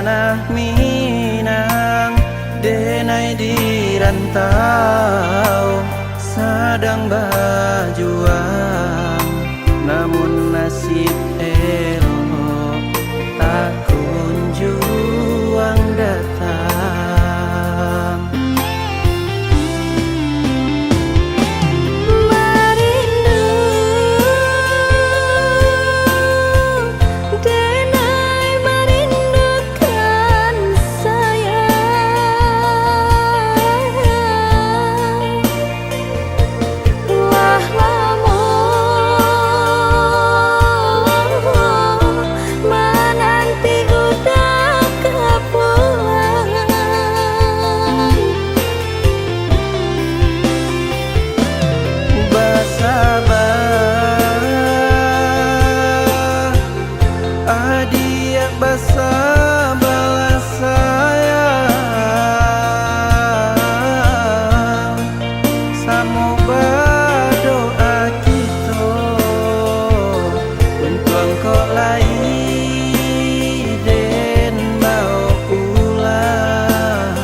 ranah Minang, denai di rantau sedang berjuang, namun nasib elok tak kunjung datang. Merindu denai merindukan sayang, wah lamun menanti udah kepulang. Basabah adia basabah sayang, samo berdoa kita untuk engkau lain dan mau pulang.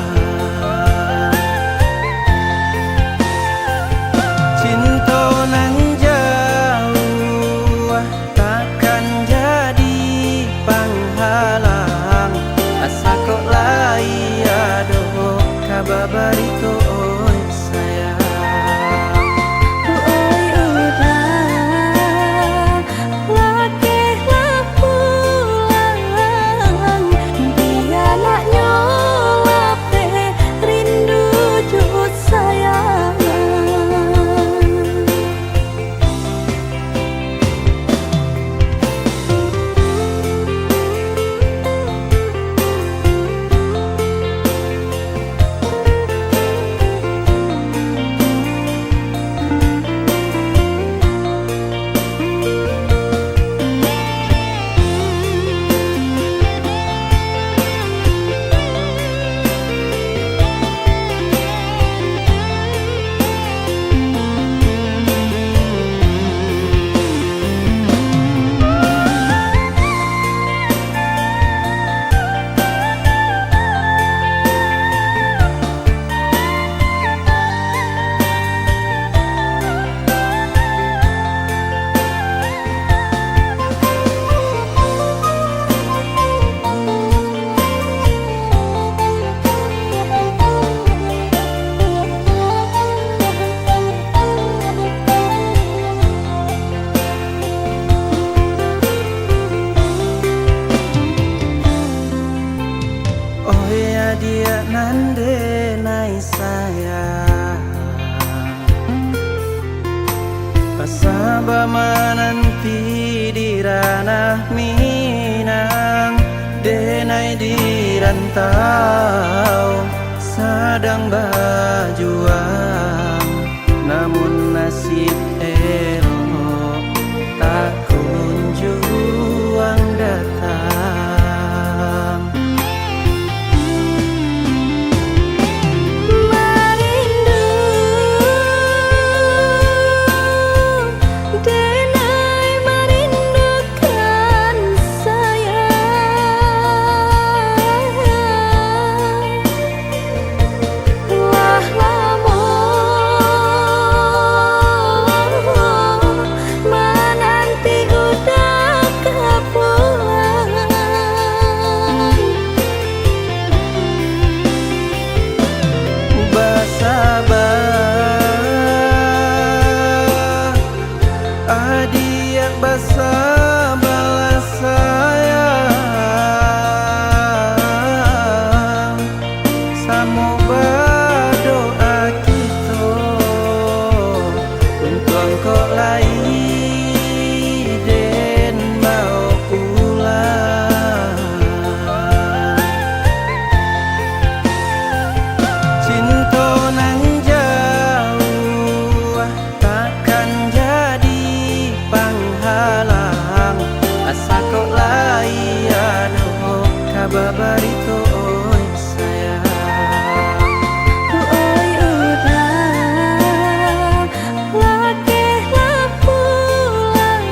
Cinta nan jauh takkan jadi penghalang, asa kok lai aduh kabar barito oi sayang. Oi udah lakehlah pulang, dia nak nyolap rindu jut sayang. Oh ya dia nande nai sayang, pasaba menanti di ranah Minang, denai di rantau sedang berjuang, namun nasib elok tak kunjung datang. Merindu denai merindukan sayang, wah lamun menanti udah kepulang. Basabah adia basabah sayang, samo berdoa kita untuk engkau lain dan mau pulang. Cinta nan jauh takkan jadi penghalang, asa kok lai aduh kabar barito oi sayang. Oi udah lakehlah pulang,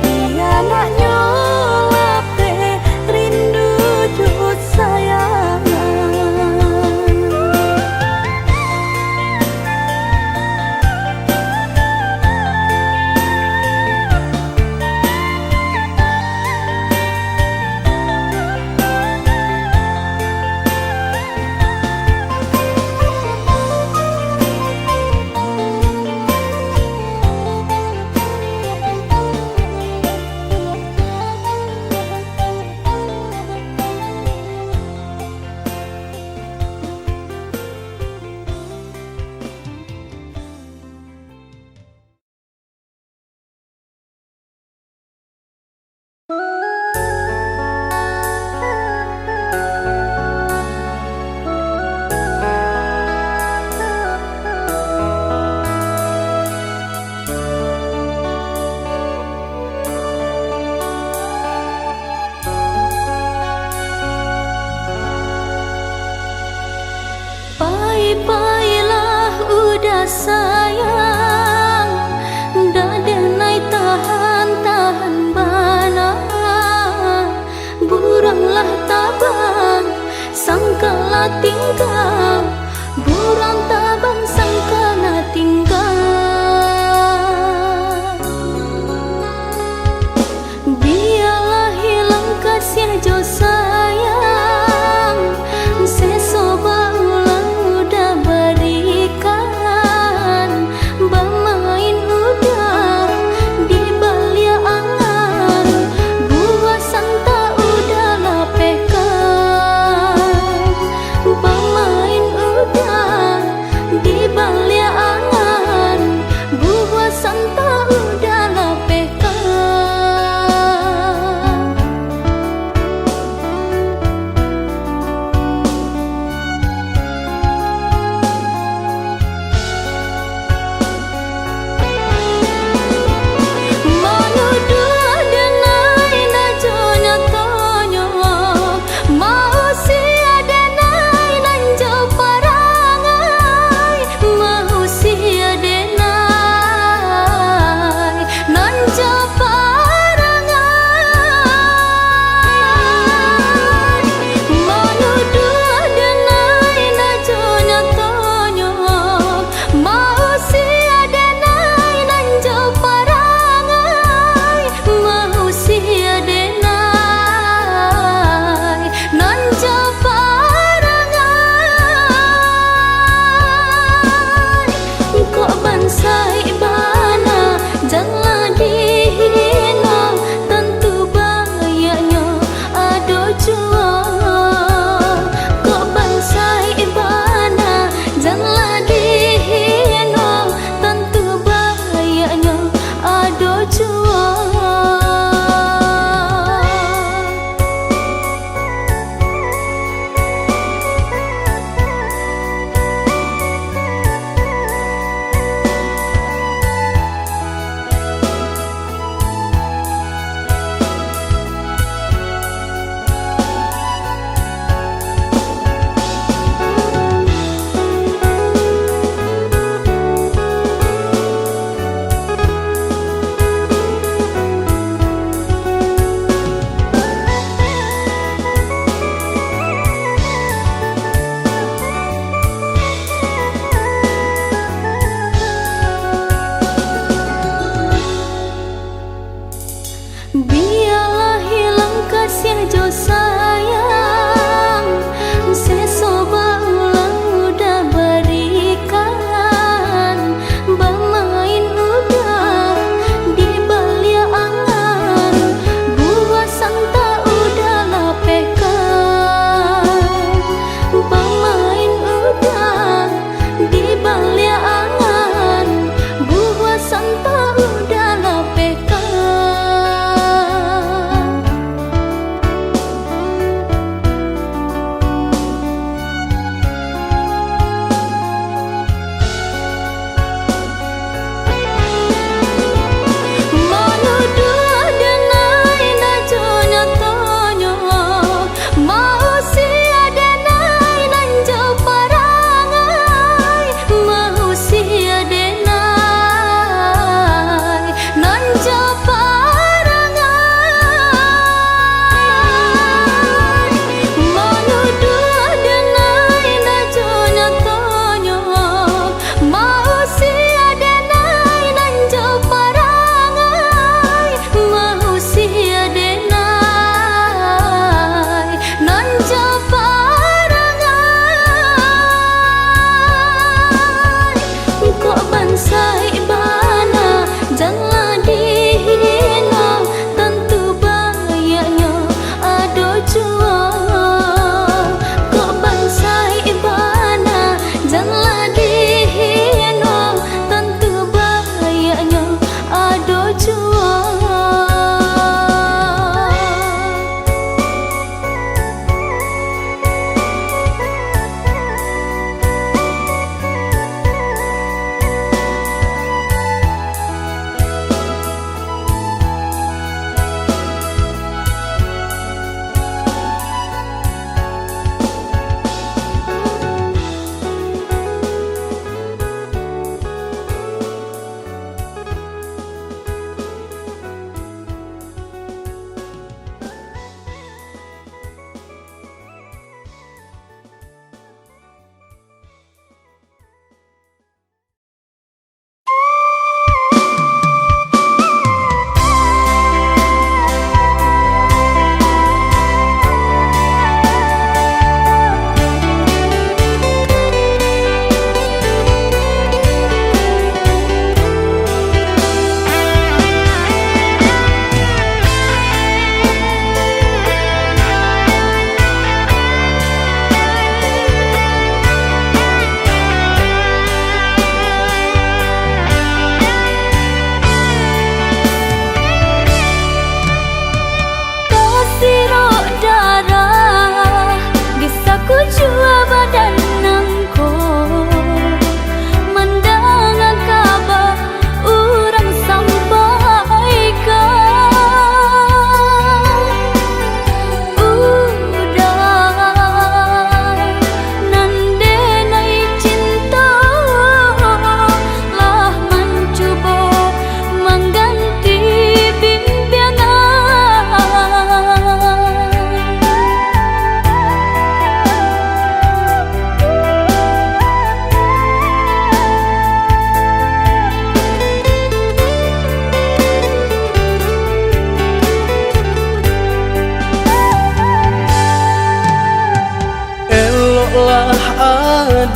dia nak nyolap rindu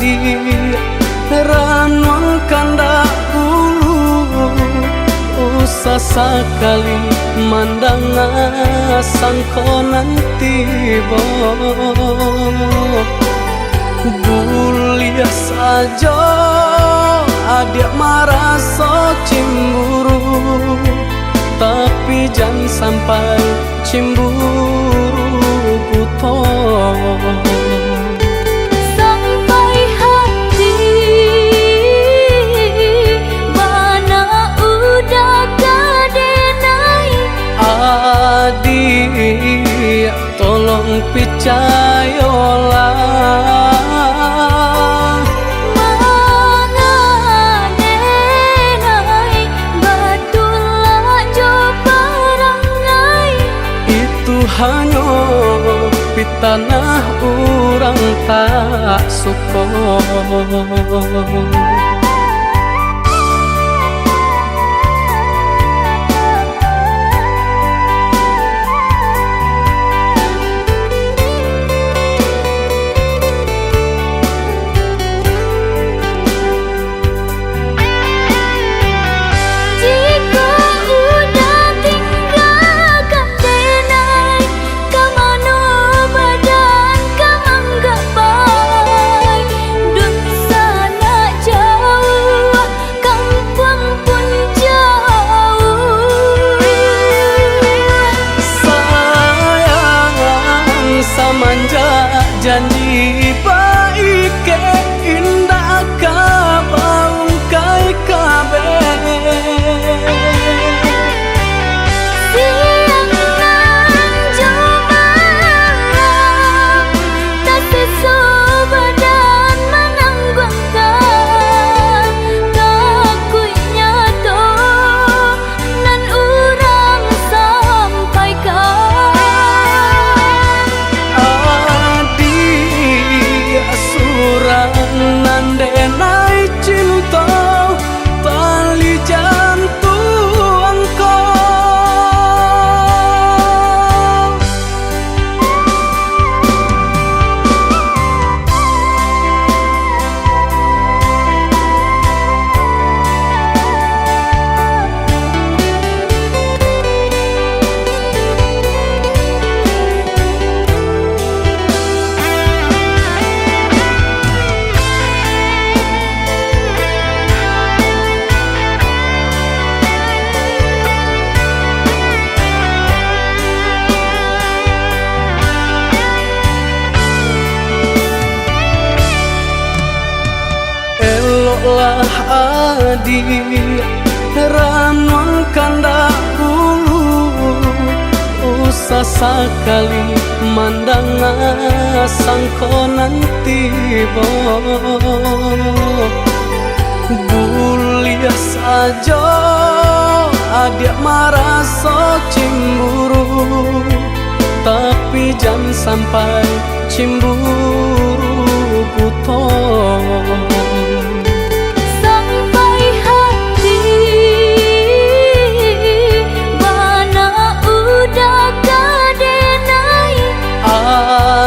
adi ranwang kanda ulu usah sekali mandang sangkonan tiba bulia saja adik merasa cemburu tapi jangan sampai cemburu buta sampai hati mana udah kadenai adik tolong percayalah hanya di tanah orang tak suka janji baik ke indah kabaung kai kabe siang nan jumalang tak sesubadan menanggungkan kakunya to nan urang sampaikan nandenai cinta tali jantung lah adi ranwang kanda ulu usah sekali mandang sangkonan tiba bulia saja adik merasa cemburu tapi jangan sampai cemburu buta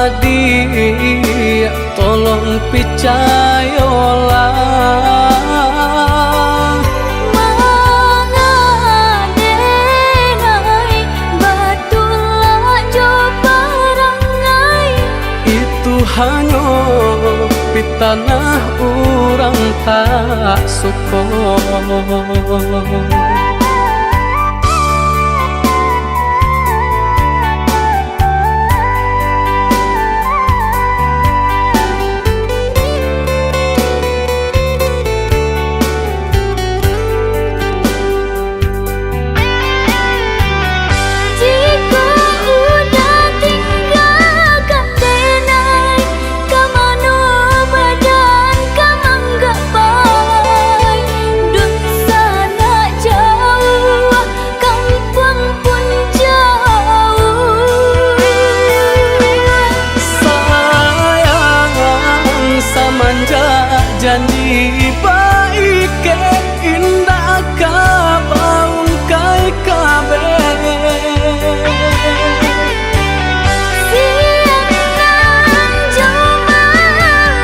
adik tolong percayalah mangadenai batulah jo parangai itu hanya di tanah orang tak suka janji baik ke indah kabaung kai kabe siang nan jumalang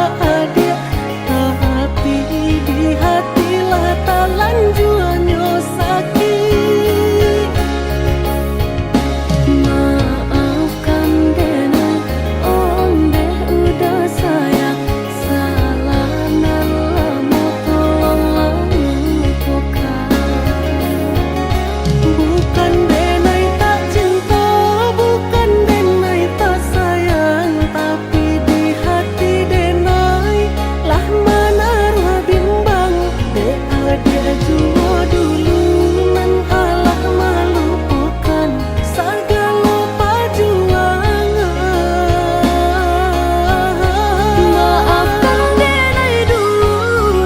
adik, tapi di hatilah talan juanyo sakit. Maafkan Dena, om deh udah sayang, salah nalah mau tolonglah lupakan. Bukan denai tak cinta, bukan denai tak sayang, tapi di hati denai lah menaruh bimbang. Dia jua dulu nan alah melupakan segala perjuangan. Maafkan Denai dulu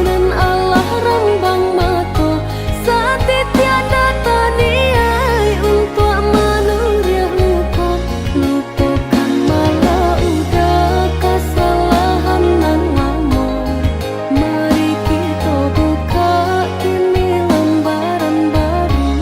dan Allah rembang mata, sati tiada taniai untuk menurut lupa. Lupakan malah udah kesalahan nan lama. Mari kita buka kini lembaran baru.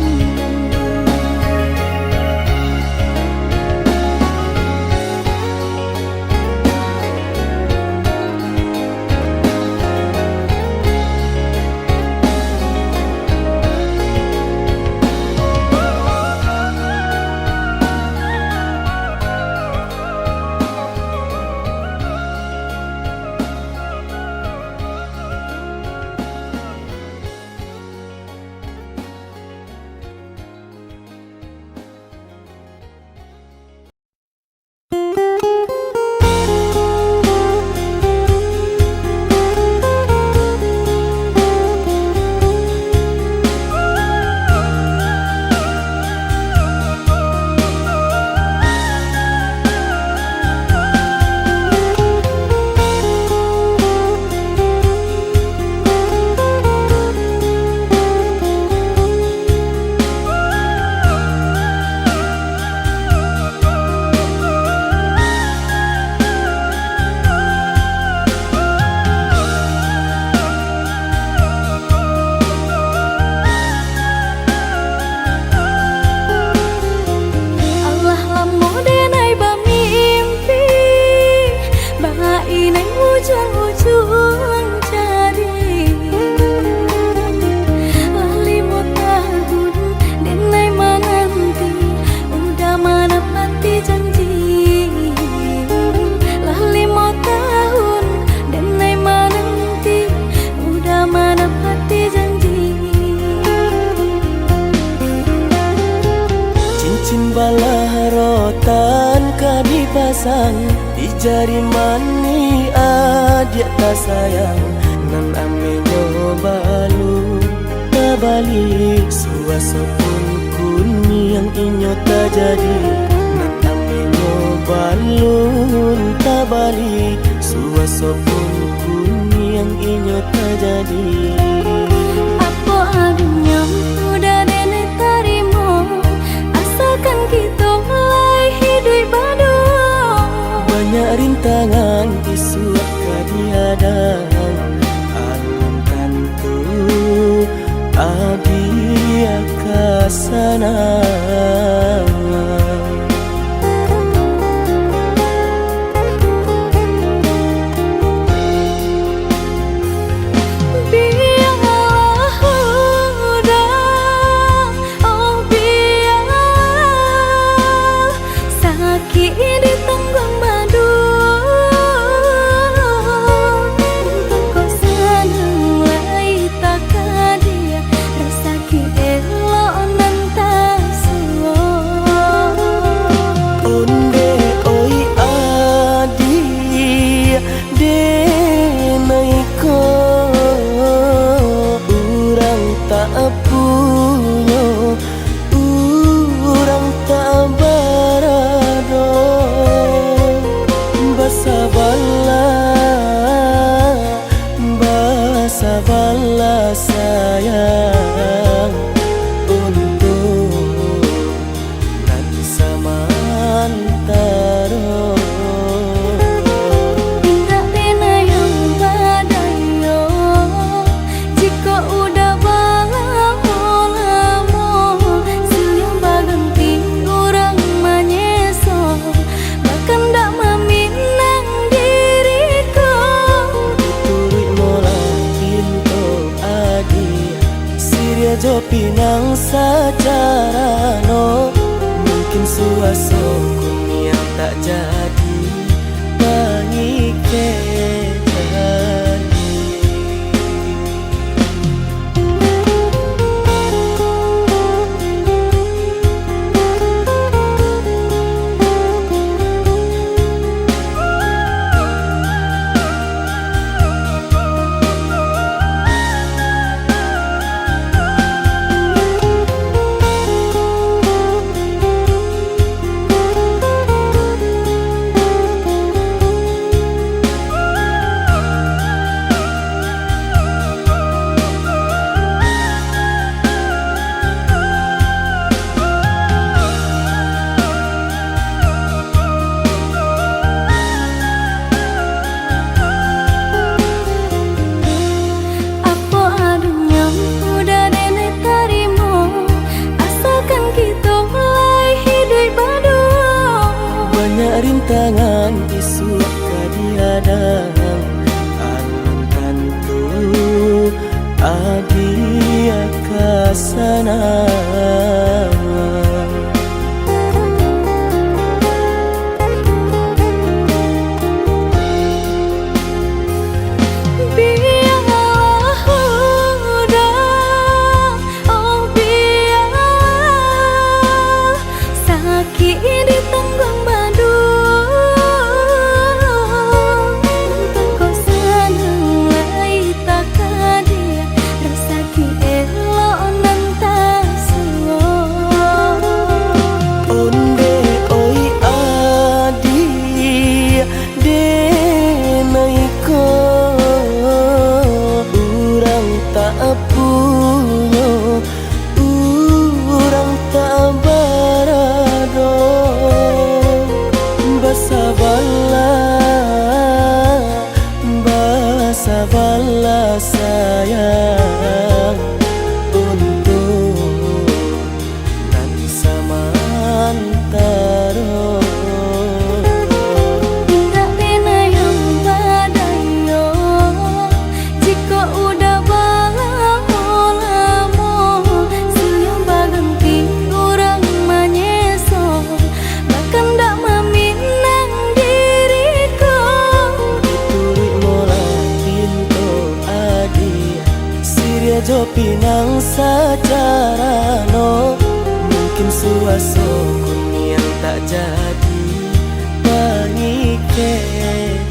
Allah lamo denai bamimpi, bahai nai ujung-ujung cari. Lali mau tahun denai menanti, udah menepati janji. Lali mau tahun denai menanti, udah menepati janji. Cincin balah rotan ka dipasang di jari mani adik tak sayang, nan amenyo balu tabali suasa pun kuni yang inyo tak jadi, nan amenyo balun tabali suasa pun kuni yang inyo tak jadi. Apa adanya udah nenek terima, asalkan kita mulai hidup baru. Banyak rintangan isuak kadihadang, alun tentu abi akasana. Biarlah udah, oh biar sakit di tunggang madu. pinang secara no, mungkin suasana yang tak jadi pengikir. Rintangan isu kadiadang alam tentu adia kasana. Sabarlah sayang untuk nanti samantara. Tidak pernah yang badayo jika udah lamo siang baganti orang menyeso bahkan tak meminang diriku. Turut mulai Siria jo pinang secara no, mungkin suasana yang tak jadi pengikir.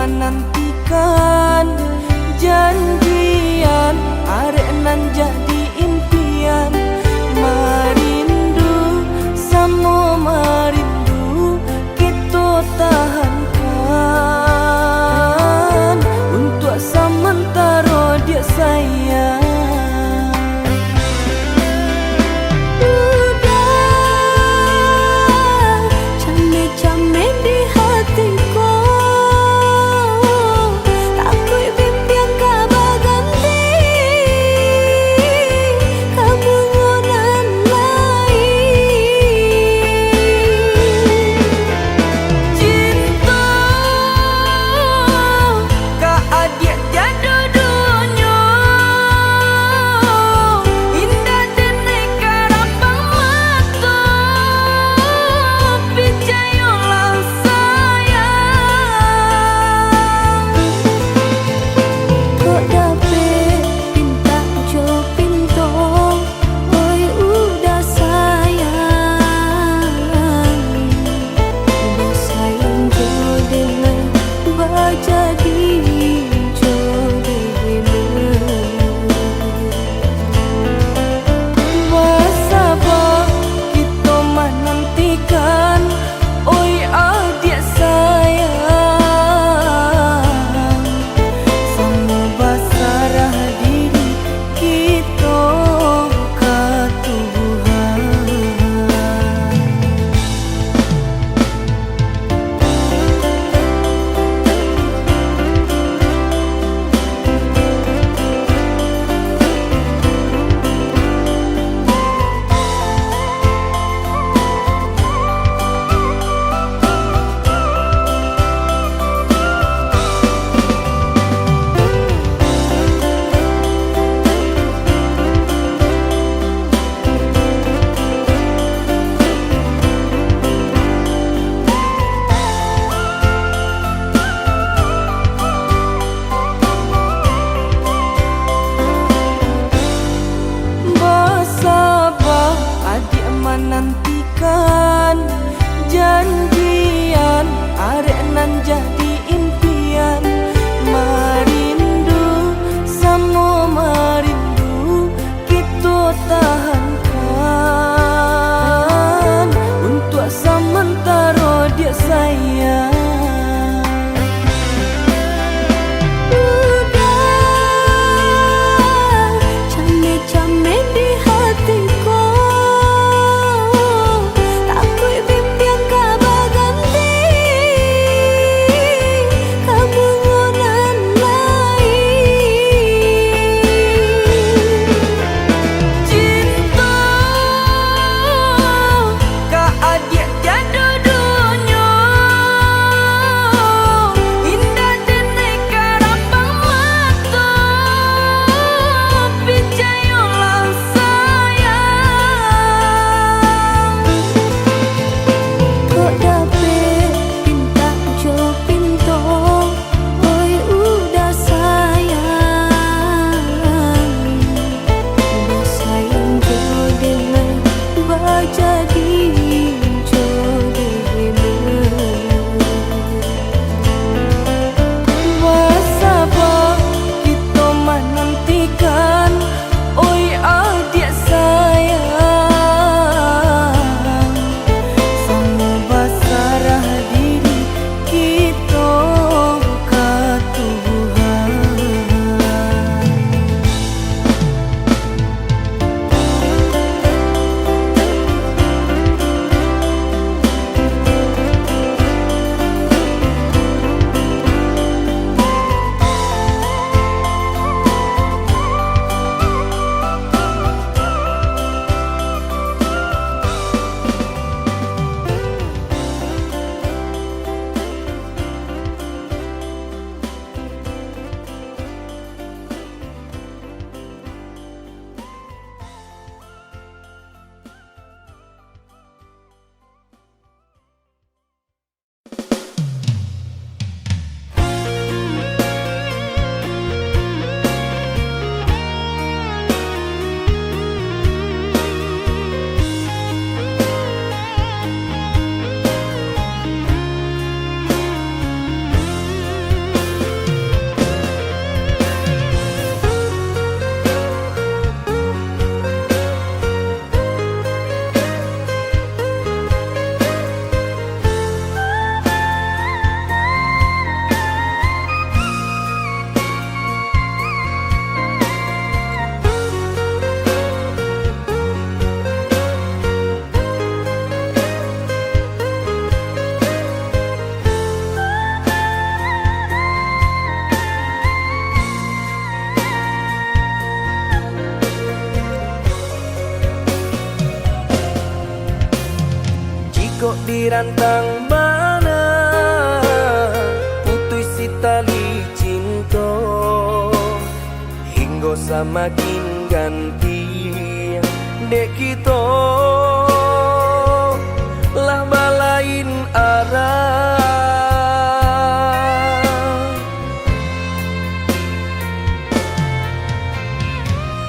menantikan janjian, arek nan jadi impian. Merindu, samo merindu, kita tahankan untuk sementara dia sayang. Nantikan janjian arek nan jadi impian, merindu samo merindu kita tahankan untuk sementara dia sayang. Kok dirantang mana putus si tali cinta, hingga semakin ganti dek kita lah balain arah.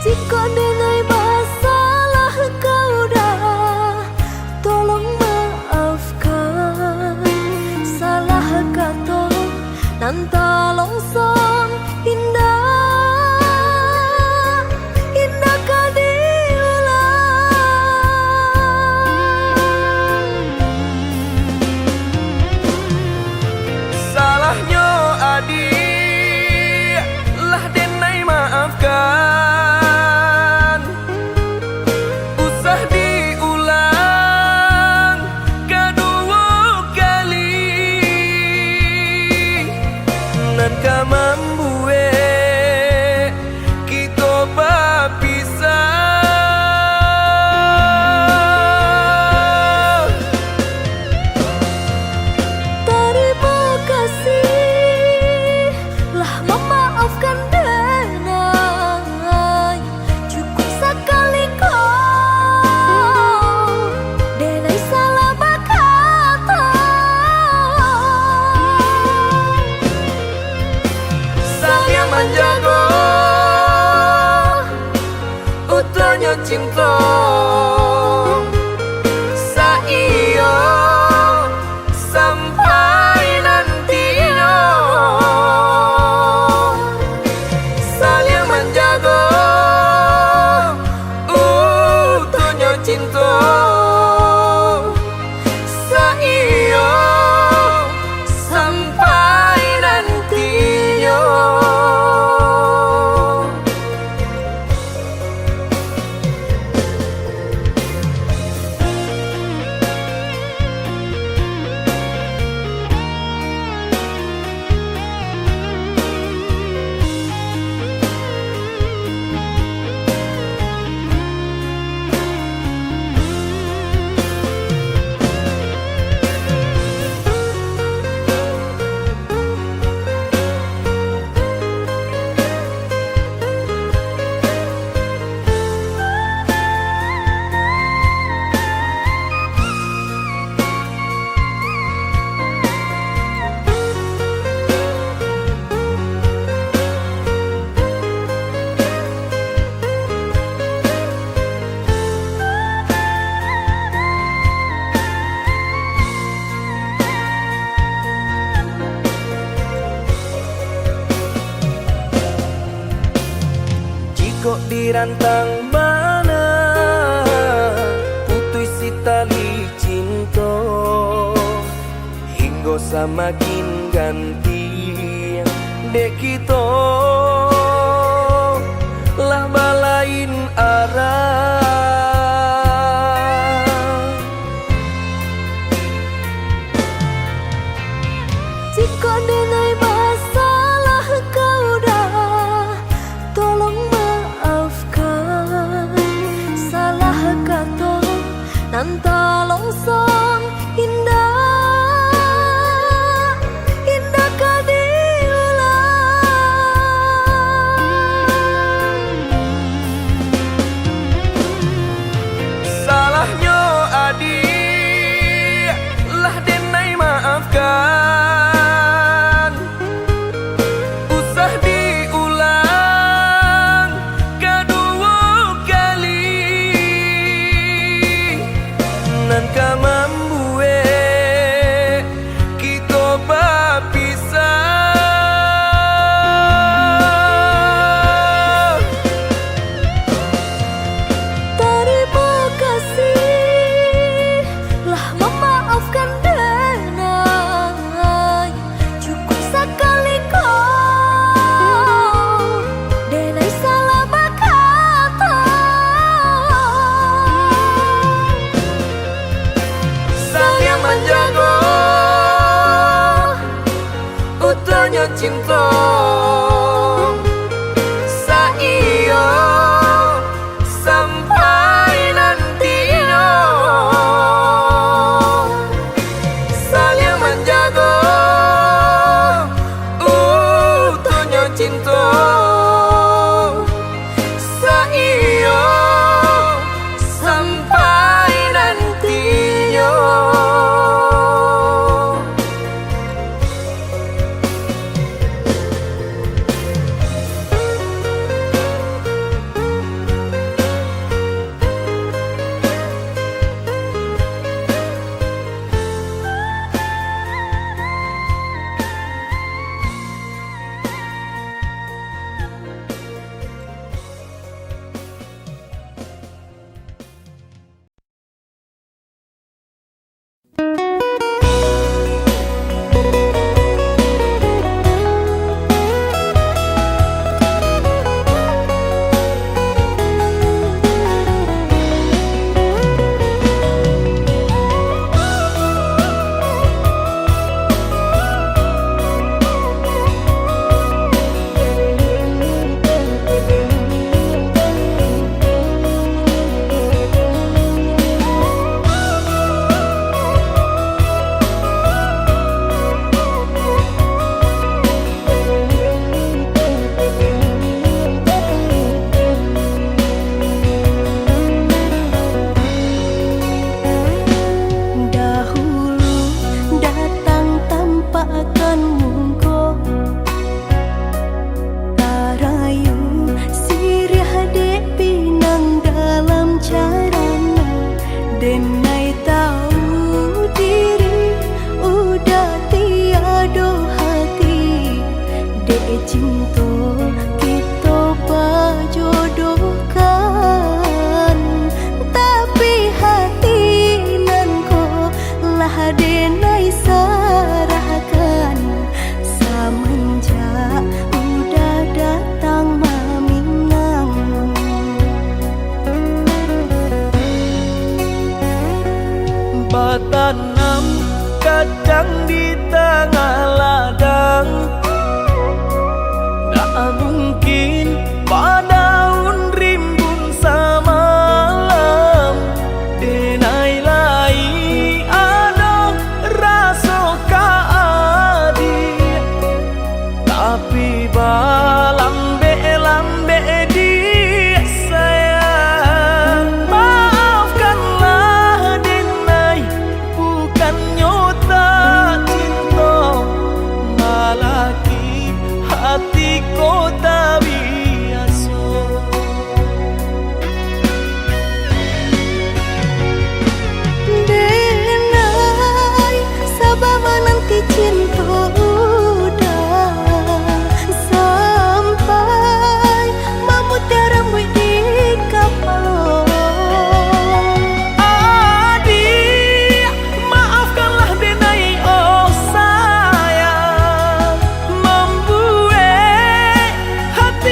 Jika dengai masalah kau dah, tolong maafkan salah kata Nanta longsong indah, indah kadiulang. Salahnya adik lah denai maafkan. Usah diulang kedua kali. Nan kamambue kita berpisah. Terima kasih lah memaafkan denai. Cukup sekali kau denai salah berkata. Saya menjaga utuhnya cinta. Saya sampai nantinya. Saya menjaga utuhnya cinta. Saya sampai nantinya. Kok dirantang mana putus si tali cinta hingga semakin ganti dek kita lah balain arah. Jika denai masalah kau dah, tolong maafkan. Salah kata nanta longsong indah, indah kadiulang. Salahnya adik lah denai maafkan. Usah diulang kedua kali. Nan kamambue kita berpisah. Terima kasih lah memaafkan denai. Cukup sekali kau denai salah berkata. Saya menjaga utuhnya cinta. Saya sampai nantinya. Saya menjaga utuhnya cinta. Saya sampai nantinya. cinta kita berjodohkan, tapi hati nan ko lah denai sarahkan semenjak udah datang Maminang. Batanam kacang di tengah ladang, tak mungkin padaun rimbun samalam. Denai lai ada rasa kaadi, tapi balambe-lambe di sayang. Maafkanlah denai, bukan nyota cinta, malaki hati kota biasa. Denai sabar menanti cinta udah sampai memutih rambut di kapal. Adik, maafkanlah denai oh sayang, membuat hati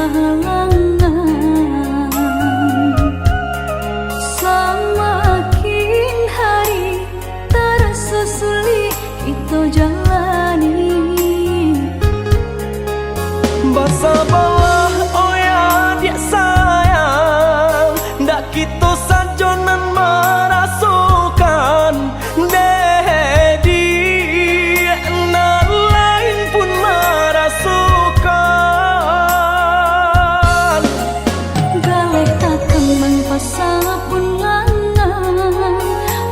halangan. Semakin hari terasa sulit itu jalani. Bersabarlah oh ya dia sayang, ndak kita sajonan merasukan dedi nan lain pun merasukan. Galeh tak kembang pasal pun langan,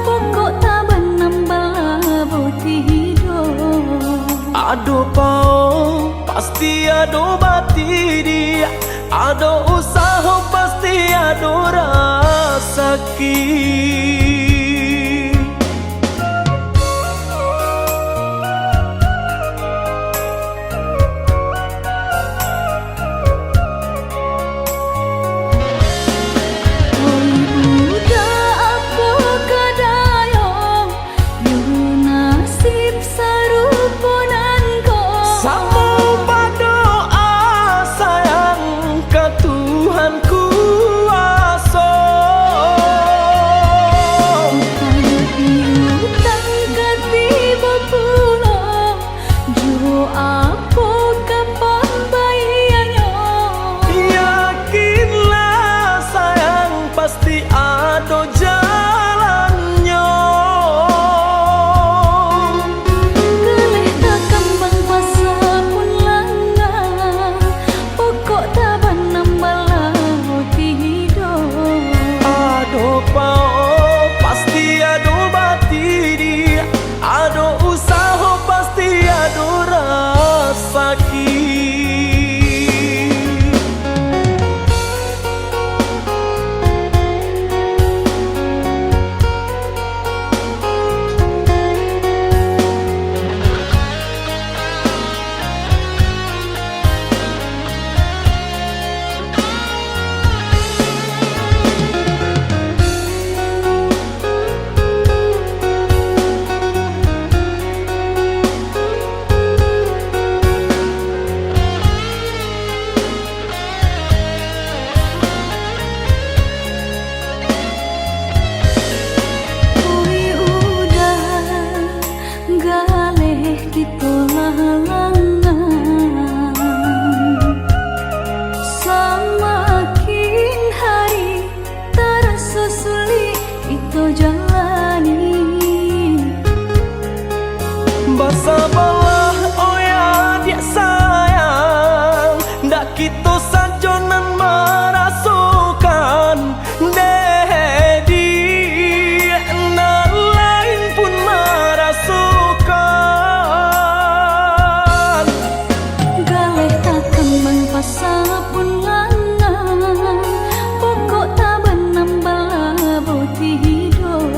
pokok tak benambah boti hidup. Aduh pau pasti ada bati dia, ada usaha pasti ada rasaki. Bersabarlah oh ya dia sayang, ndak kita sajonan merasukan dedi nan lain pun merasukan. Galeh tak kembang pasal pun langan, pokok tak benambah boti hidup.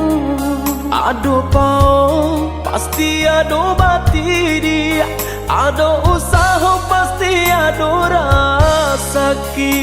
Aduh pau pasti ada bati dia, ada usaha pasti ada rasaki.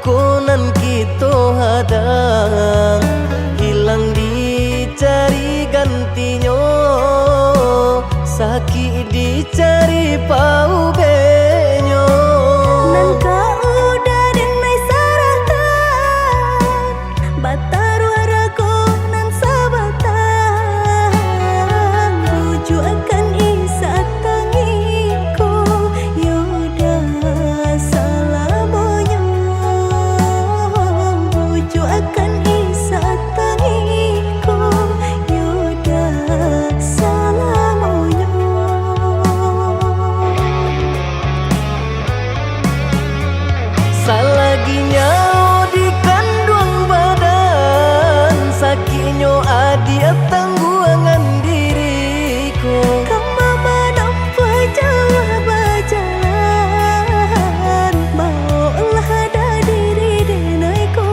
konan kita hadang, hilang dicari gantinya, sakit dicari pau benyo. Nan kau udah denai saratan, batar waraku nan sabatan, buju akan isa tangiku, yoda salah bonyo, buju akan isa tangiku, yoda salah bonyo. Salaginya di kandung badan, sakitnya adi tangguangan diriku. Kamu menampak jauh berjalan, maulah ada diri denaiku.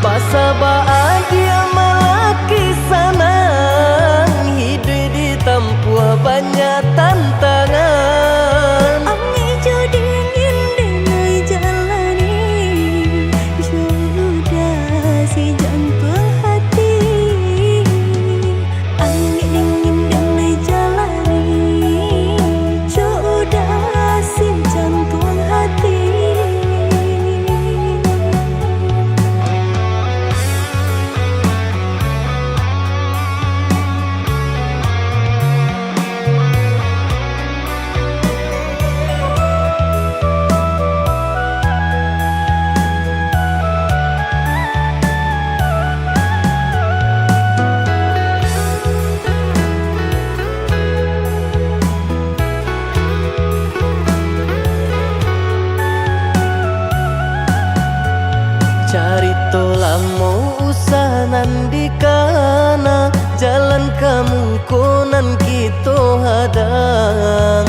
Basa bahagia malaki sanang, hidup ditempuh banyak tantangan. Angin jo dingin denai jalani, sudah si jantung hati. Angin dingin denai jalani, sudah si jantung hati. Carito lamo usahanan di kana, jalan kamu konan kita hadang,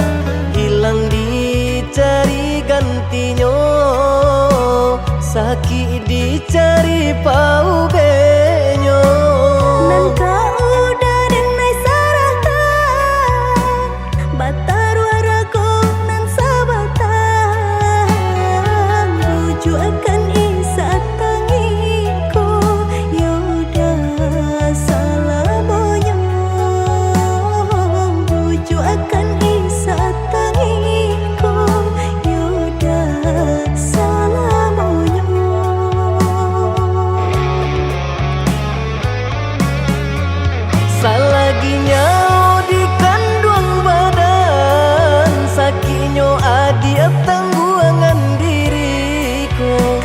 hilang dicari gantinya, sakit dicari pau benyo. Nan kau udah denai saratan, batar waraku nan sabatan, buju akan isa tangiku, yoda salah bonyo, buju akan isa tangiku, yoda salah bonyo. Salaginya di kandung badan, sakitnya adi tangguangan diriku.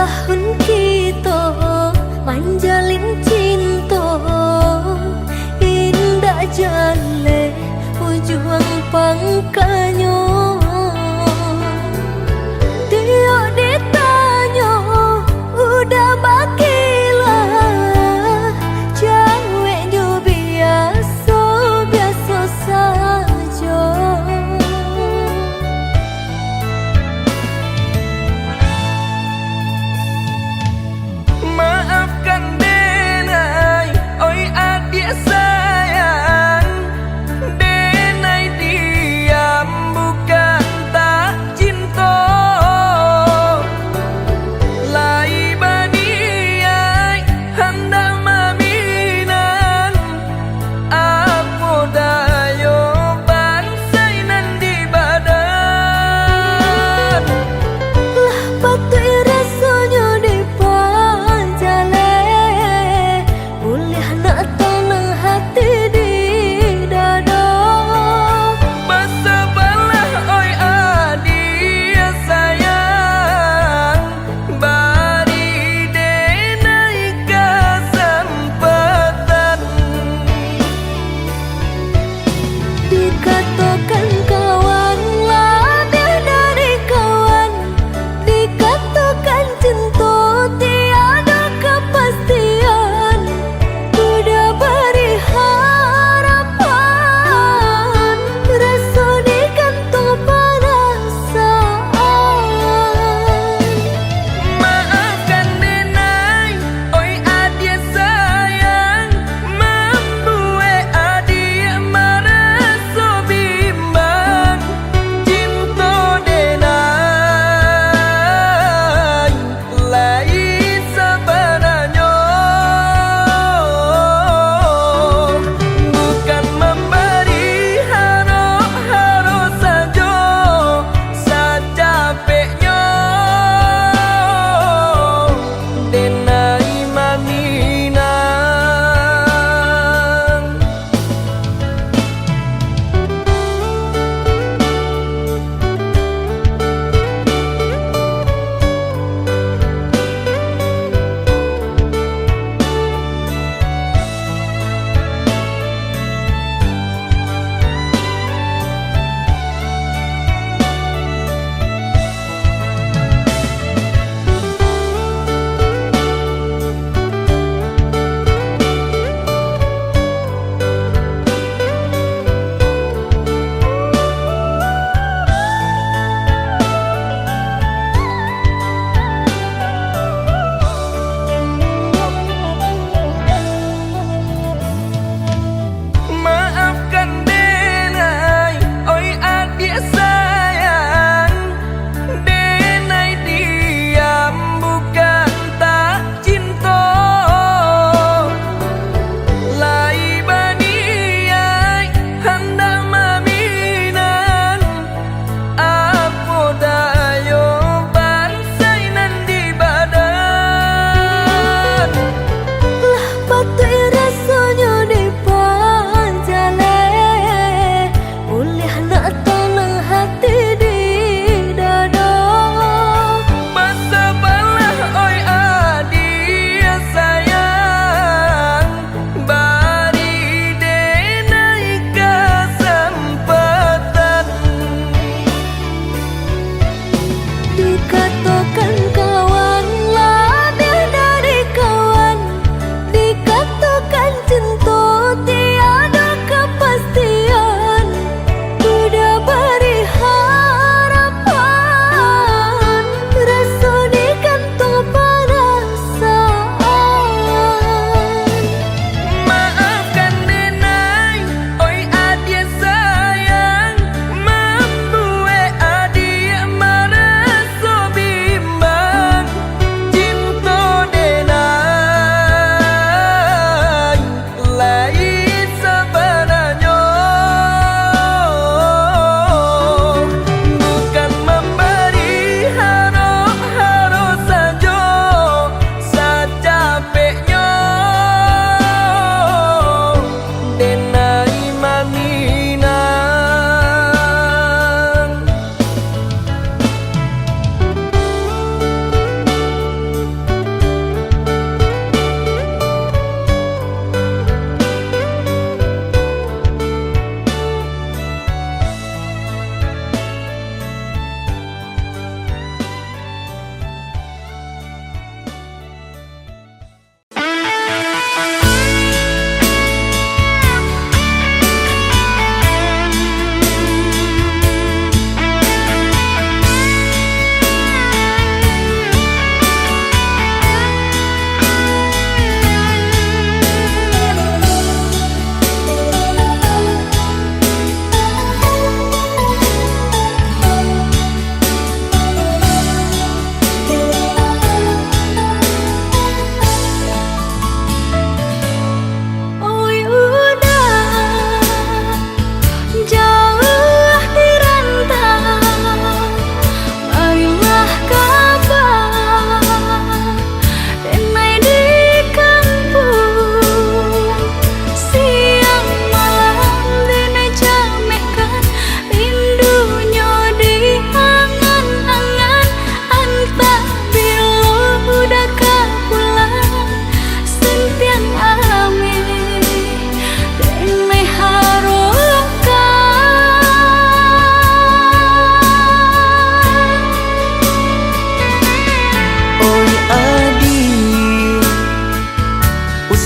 tahun kita manjalin cinta, indah jale ujung pangkanyo. Dia ditanya udah bakilah, ceweknya biasa biasa saja.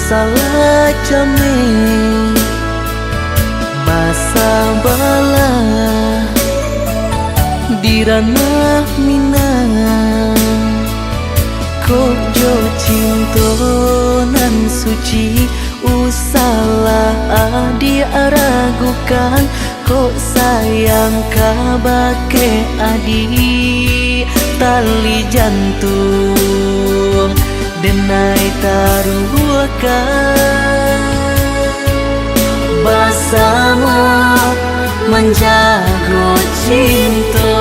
salah jame basa bala di ranah minang kok jo cinta nan suci usalah adi aragukan kok sayang kabake adi tali jantung denai taruhkan bersama menjaga cinta.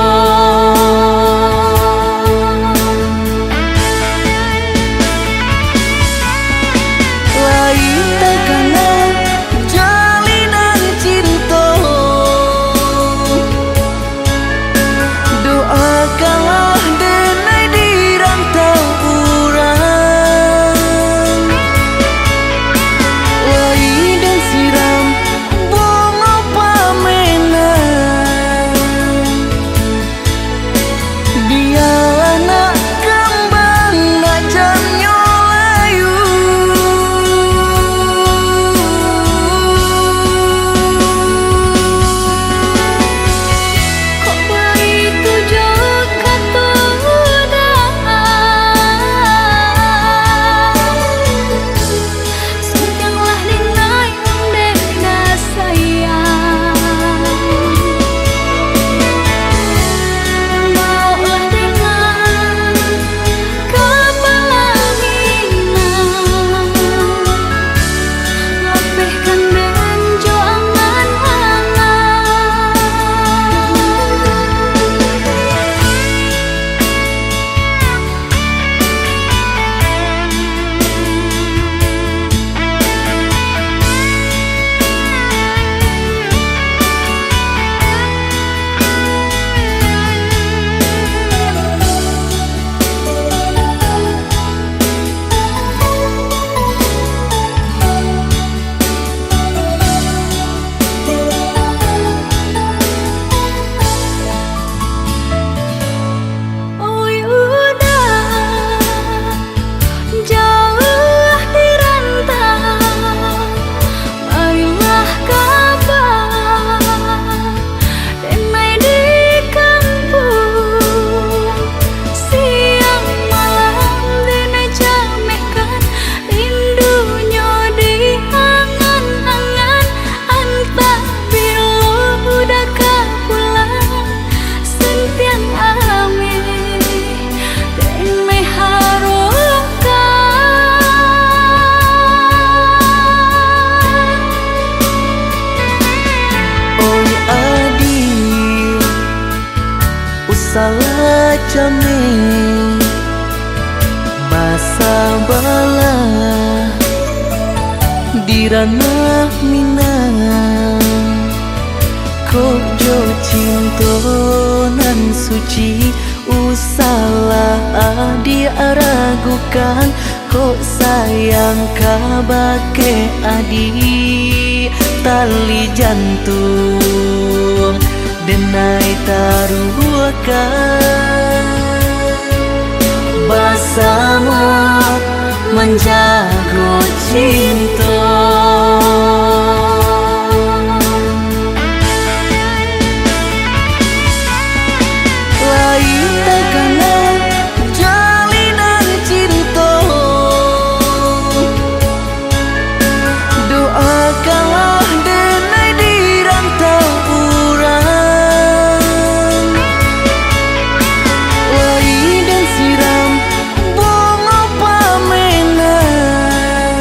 Lain takana jalinan cinta, doakanlah denai di rantau urang. Lain dan siram bunga pamenang, dia anak kembang najan nyolayu. Kok begitu juga sayanglah denai dena sayang maulah dengan kepelanginan lapihkan dan joangan hangat. Oh Yuda, jauh di rantau, marilah kabar denai di kampung. Siang malam denai jamehkan rindunya di angan-angan. Antah bila udah pulang sentian amin denai harukan. Oi adi usalah jame basa bala di ranah minang kok jo cinta nan suci usalah adi aragukan kok sayang kabake adi tali jantung denai taruhkan bersama menjaga cinta. Lain takana jalinan cinta, doakanlah denai di rantau urang. Lain dan siram bunga pamenang,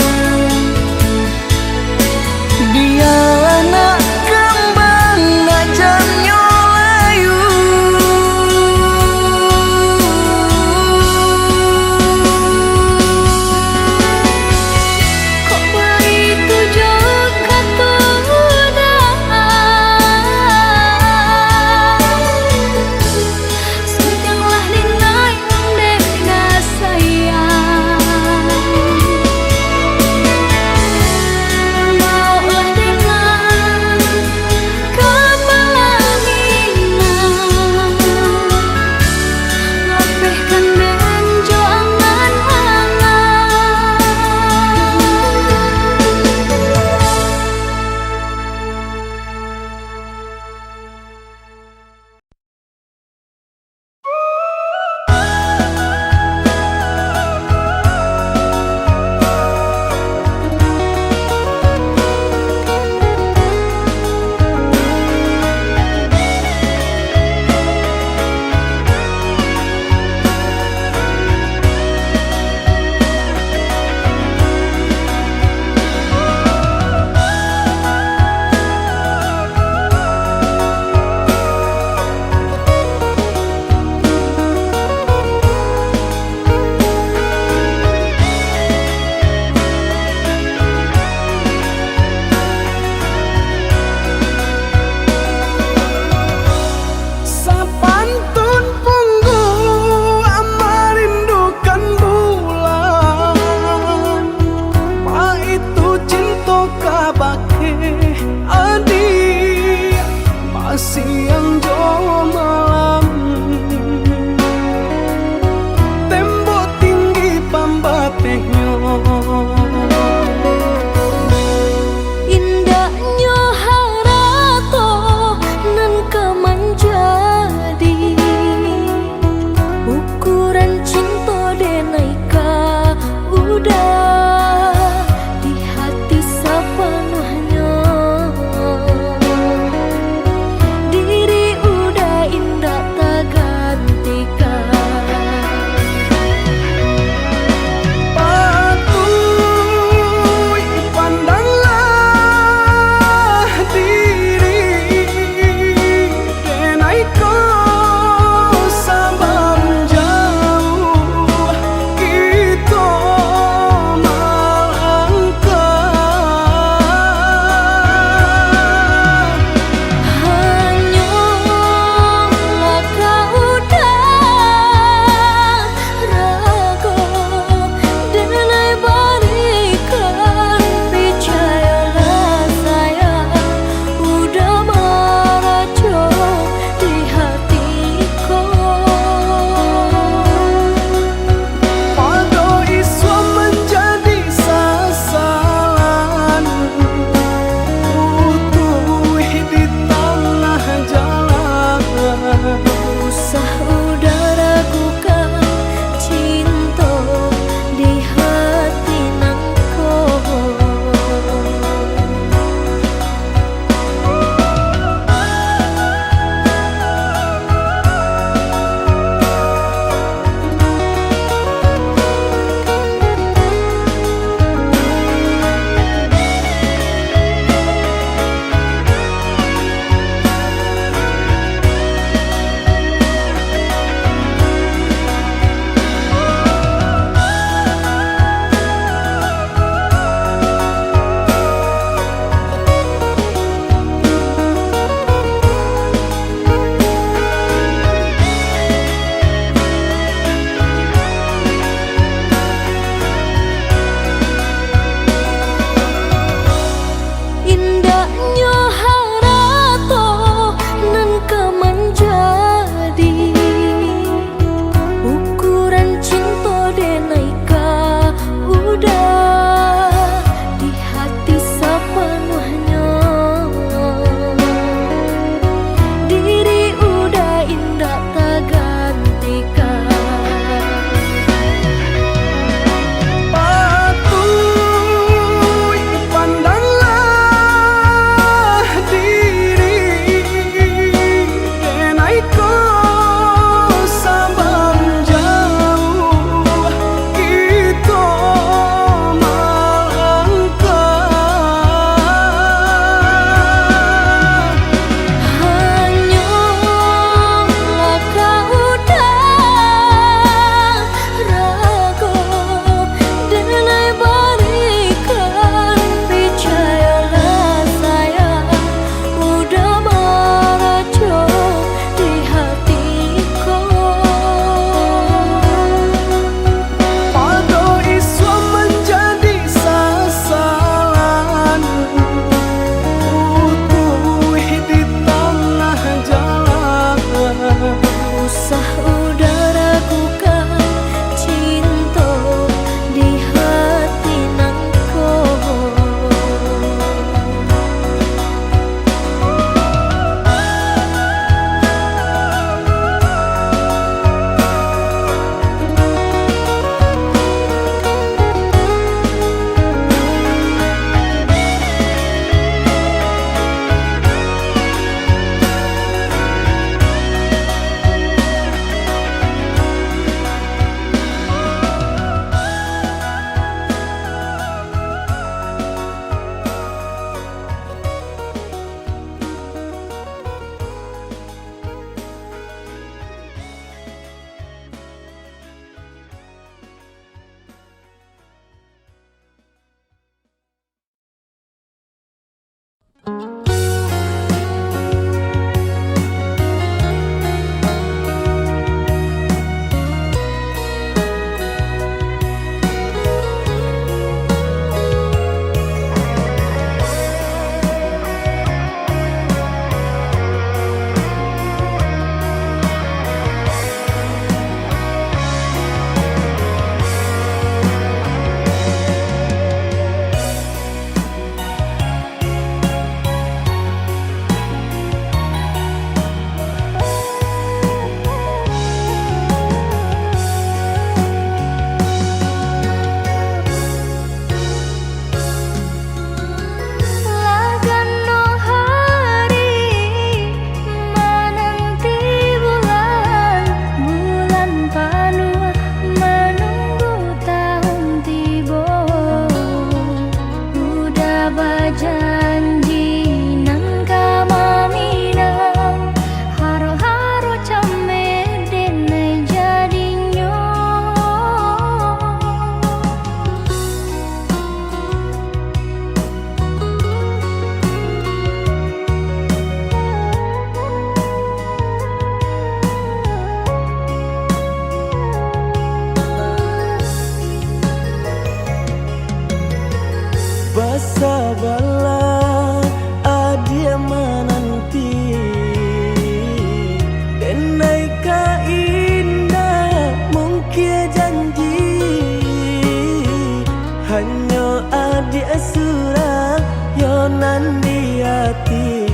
hanya adik surang yo nan di hati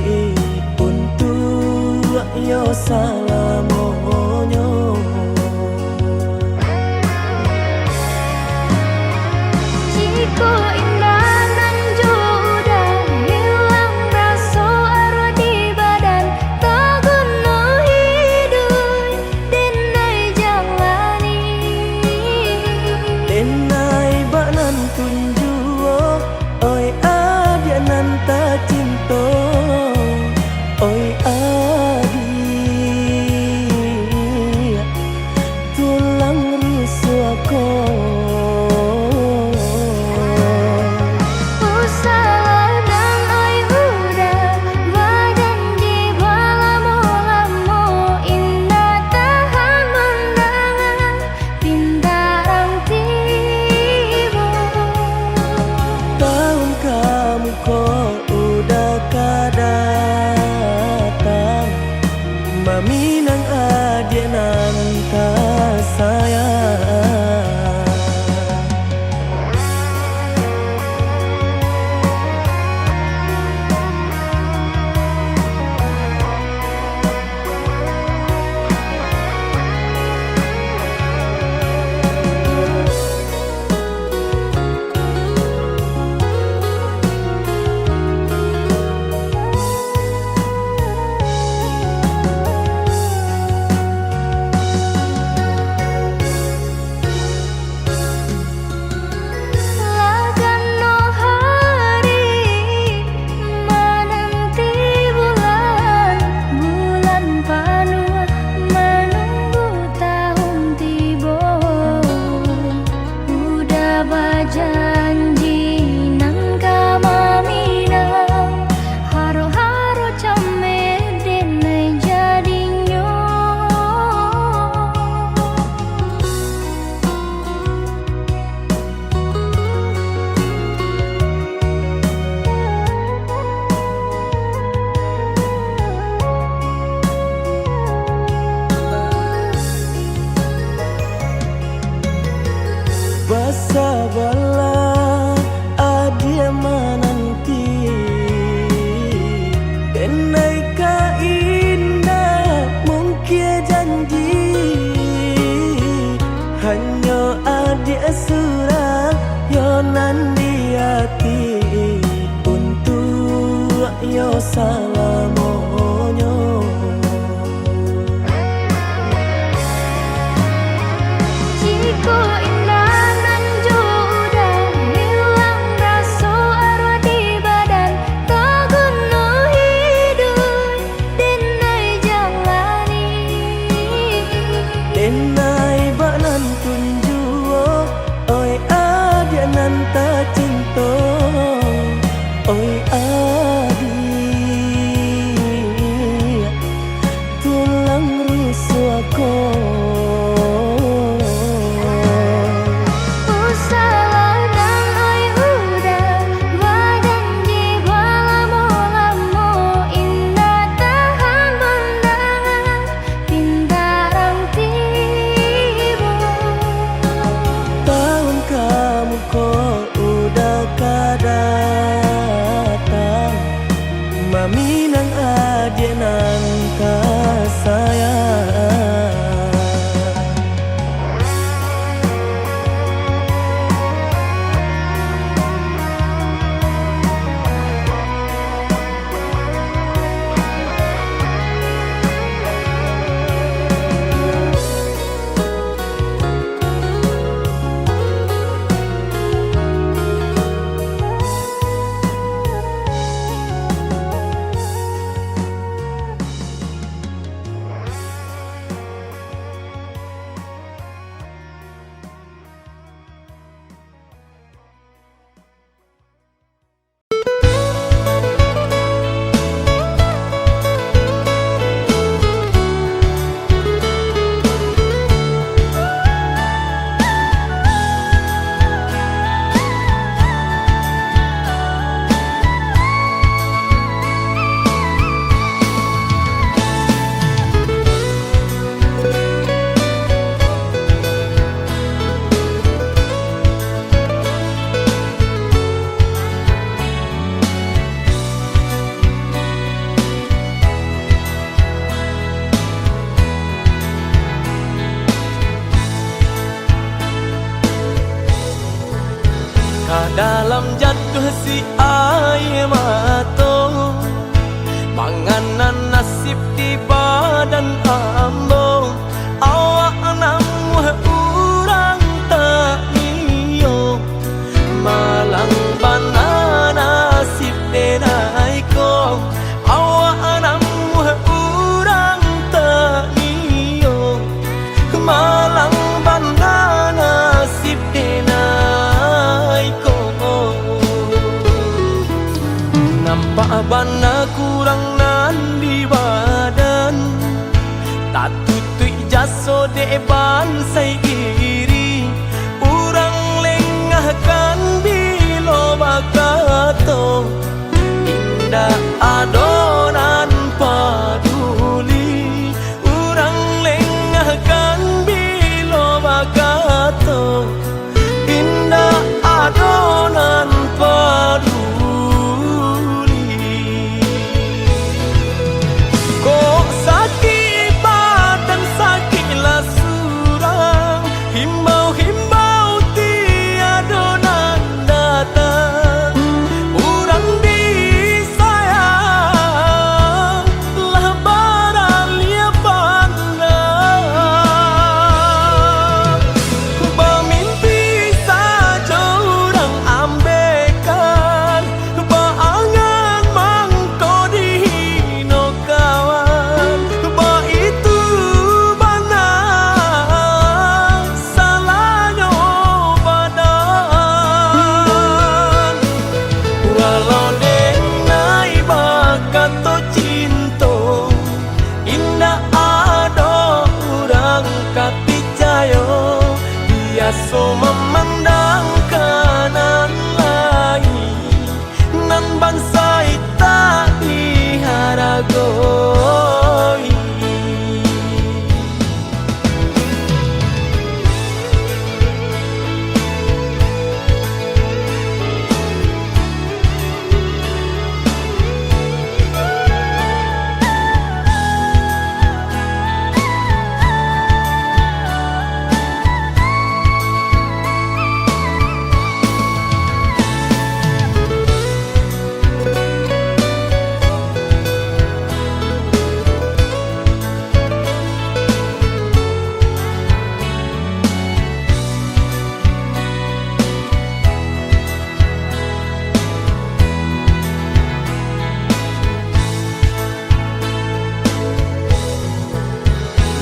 untuk yo salamonyo. Jika indah nan udah hilang rasa arwah di badan, tak guna hidup denai jalani. Denai bak nan tunjuo, oi adia nan tak cinta, oi adia tulang rusuhku. Maminang adik nan tak sayang. Janji nang kamaminang haro-haro camer denai jadinyo. Bersabarlah adia menanti, denai ka indah mungkin janji, hanya adik surang yo nan di hati untuk yo salamonyo. Jika indah nan udah hilang rasa arwah di badan, tak guna hidup denai jalani. Denai bak nan tunjuo, oi adia nan tak cinta, oi adia dalam jatuh si air mata, manganan nasib di badan ambo. Awak namuh urang tak niyo, malang bana nasib denai ko. Awak namuh urang tak niyo, malang bana nasib denai ko. Nampak bana kurang nan di badan, tak tutui jaso deban sai iri. Urang lengahkan bilo bakato, indah adonan paduli. Urang lengahkan bilo bakato, indah adonan paduli. Kok sakit badan sakitlah surang, himbau-himbau tiada nan datang. Urang disayang lah baralia pandang. Bermimpi saja urang ambekan, baangan mangko dihino kawan. Ba itu bana salahnya badan. Walau denai bakato cinta, indah ada urang kapicayo. Biasa memandang kanan lain, nan bansai tak diharagoi.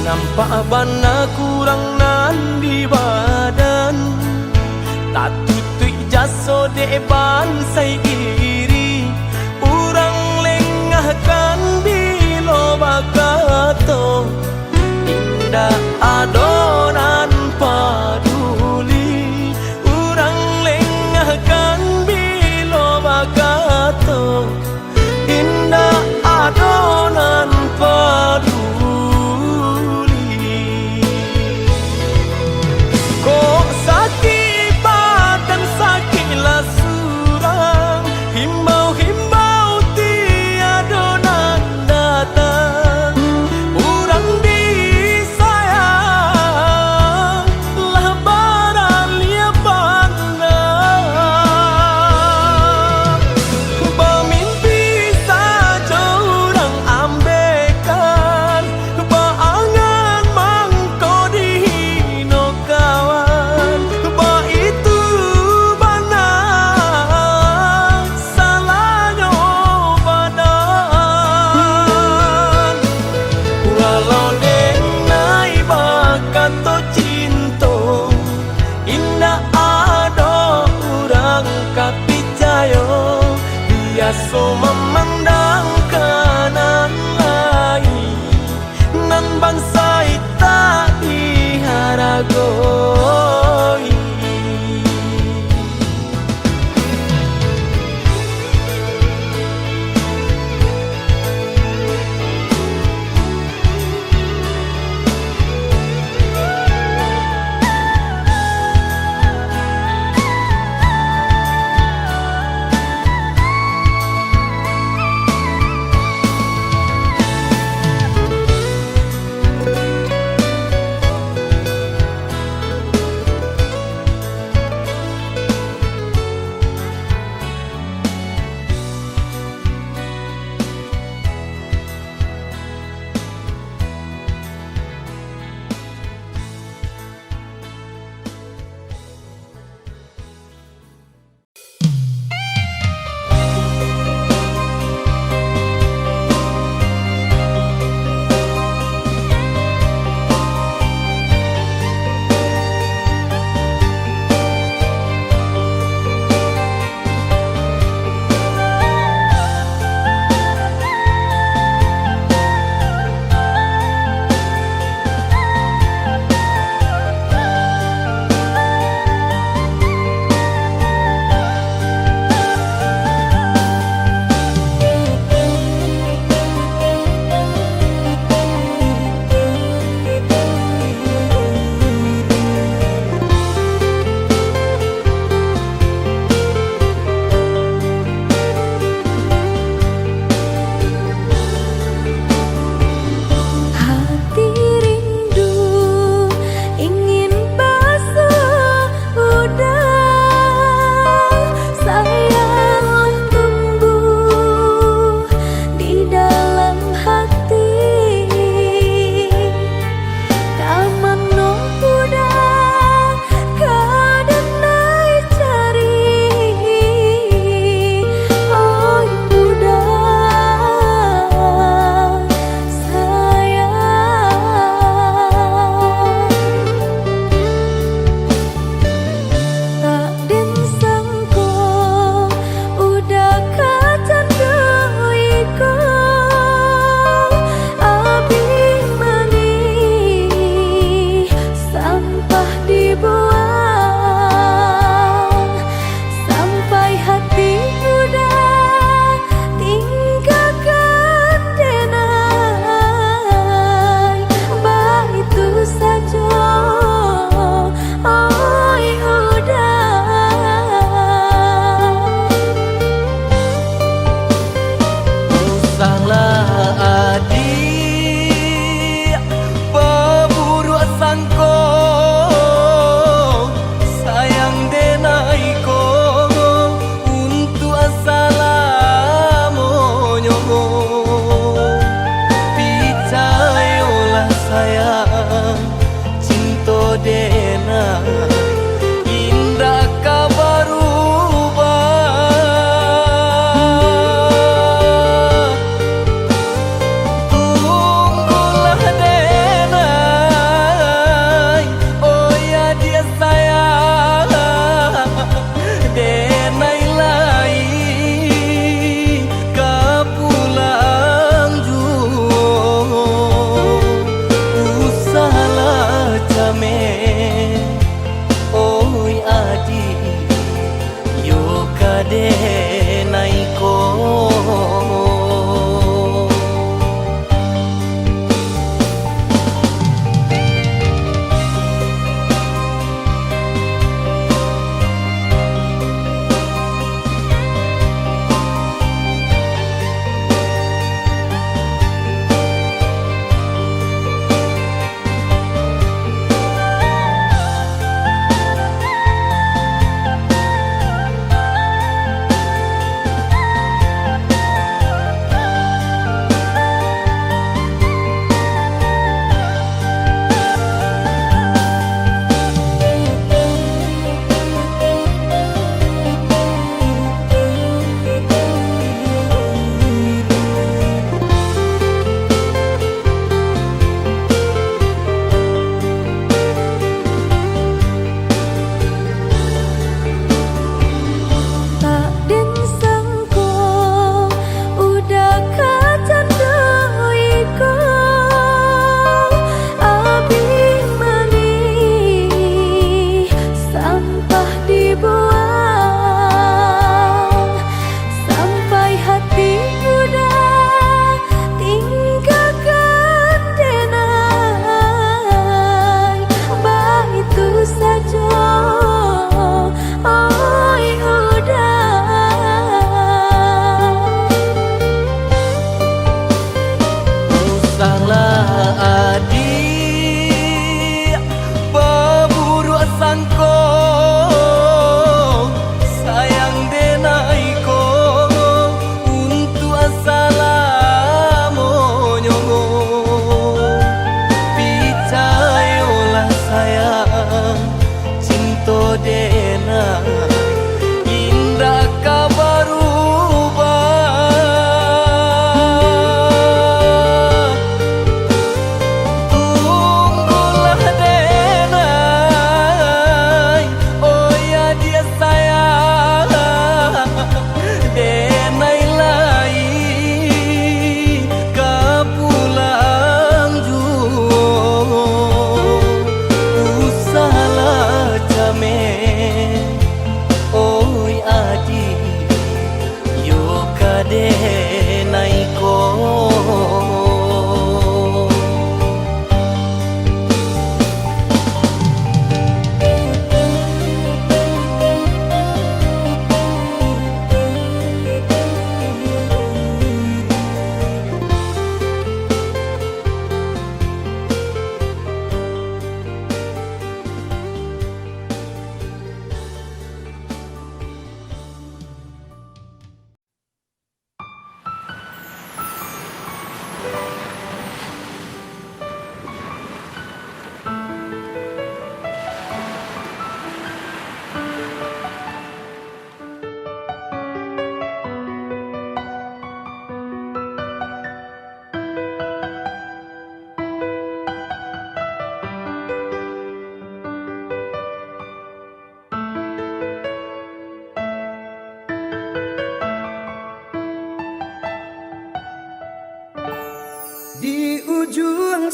Nampak bana kurang nan di badan, tak tutui jaso deban sai iri. Urang lengahkan bilo bakato, indah adonan paduli. Urang lengahkan bilo bakato, indah adonan paduli. Kok sakit badan sakitlah surang, himbau-himbau tiada nan datang. Urang disayang lah baralia pandang. Bermimpi saja urang ambekan, baangan mangko dihino kawan. Ba itu bana salahnya badan. Walau denai bakato cinta, indah ada urang kapicayo. Biasa memandang kanan lain, nan bansai tak diharagoi.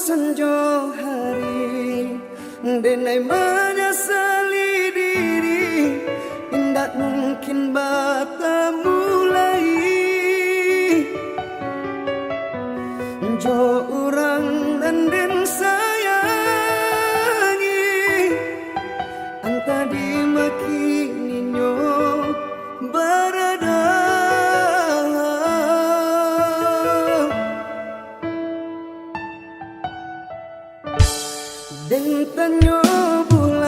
senjo hari denai menyesali diri indak mungkin bata mulai jo orang dan den sayangi anta di makininyo berada den tanyo bulan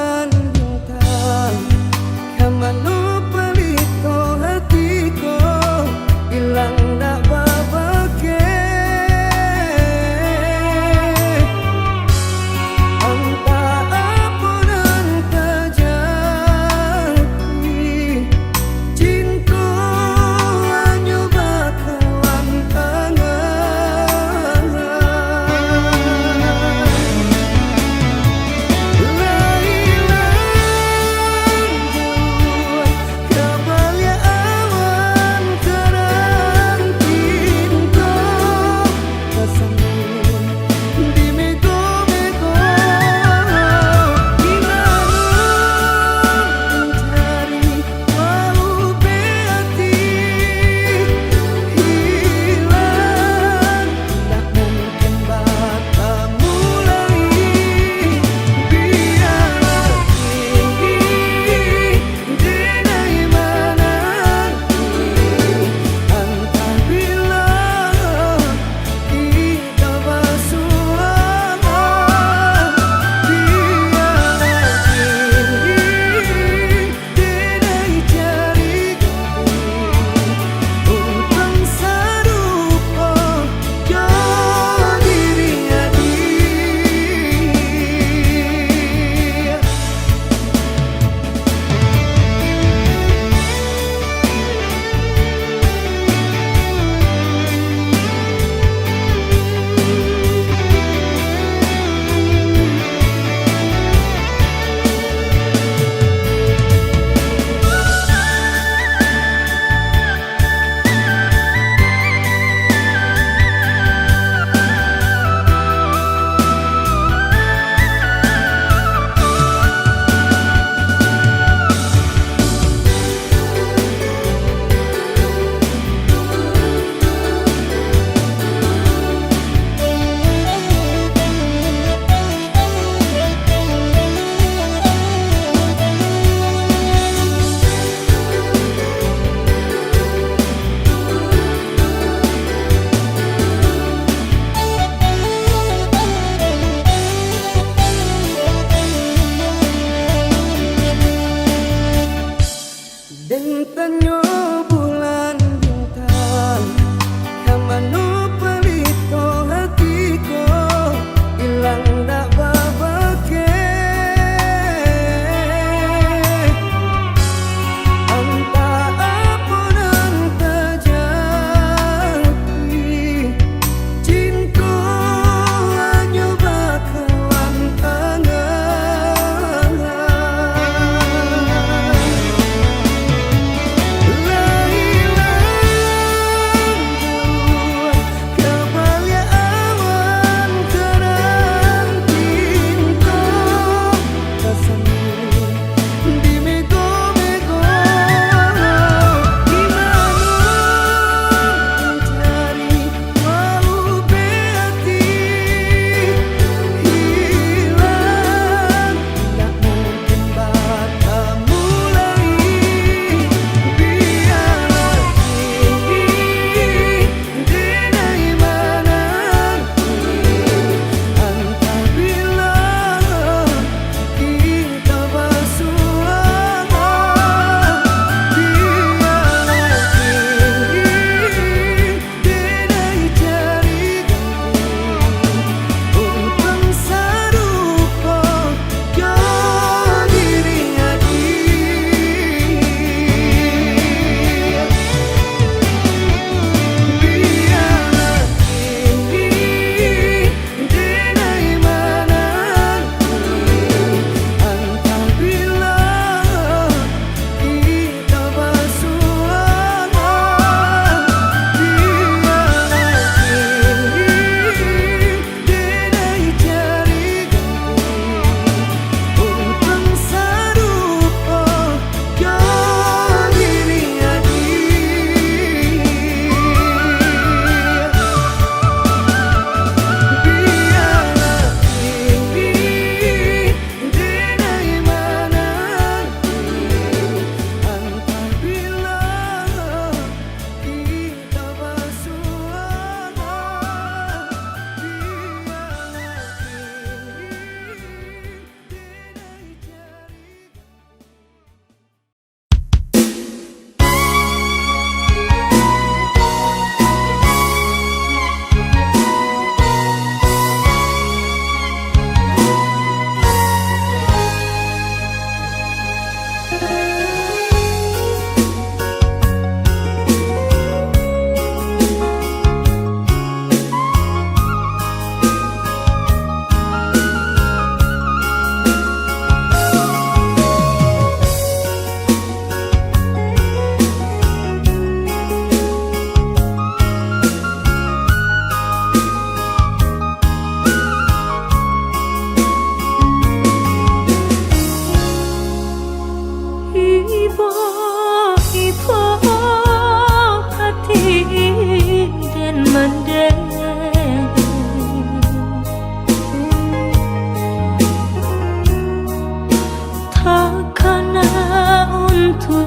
tua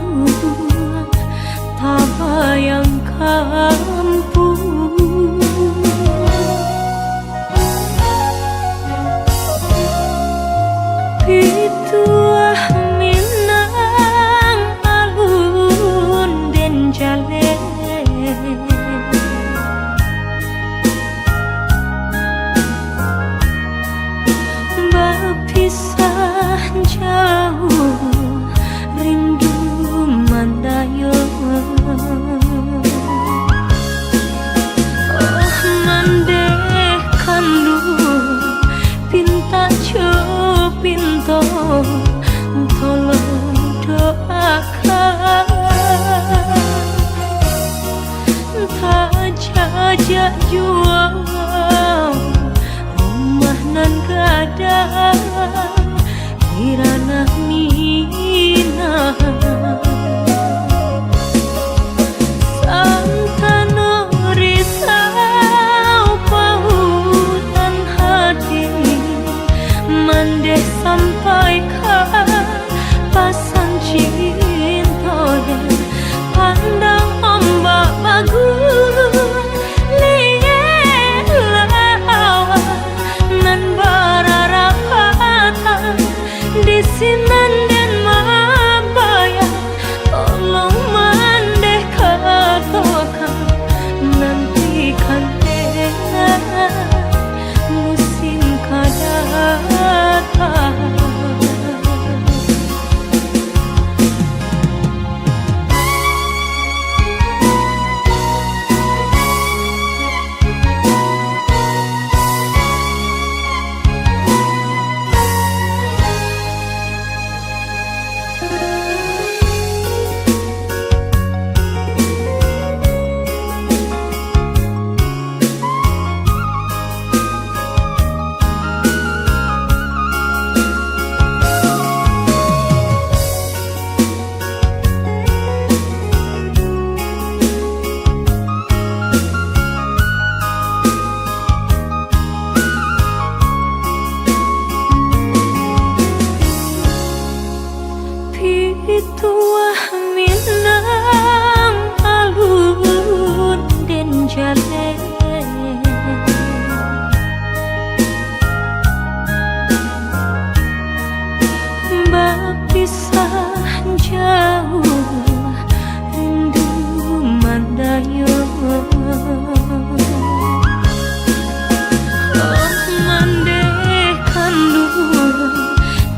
tak bayang kampung. Pituah Minang alun den jale berpisah jauh rindu mandayo. Oh mandeh kandu pinta pinto tolong doakan tak jajak jual rumah nan gadang kirana mina santano risau pautan hati mandeh sampaikan pasan cinta dan pandang ombak bagus lielah awan nan berarapatan di sinan dan mabaya tolong mandeh katakan nantikan musim kadatang. Pituah Minang alun den jale berpisah jauh rindu mandayo. Oh mandeh kandu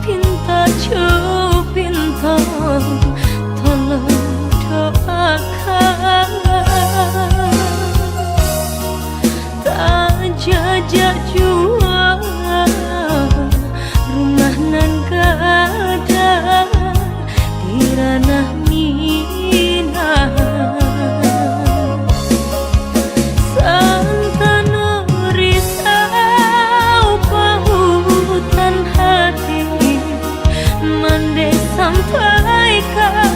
pinta pinta tolong doakan tak jajak jual rumah nan gadang di ranah mina santano risau pautan hati mandeh sampaikan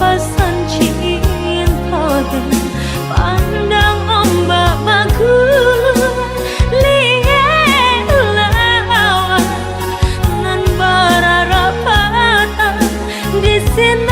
pasan cinta dan pandang ombak bagus lielah awan nan berarapatan di sini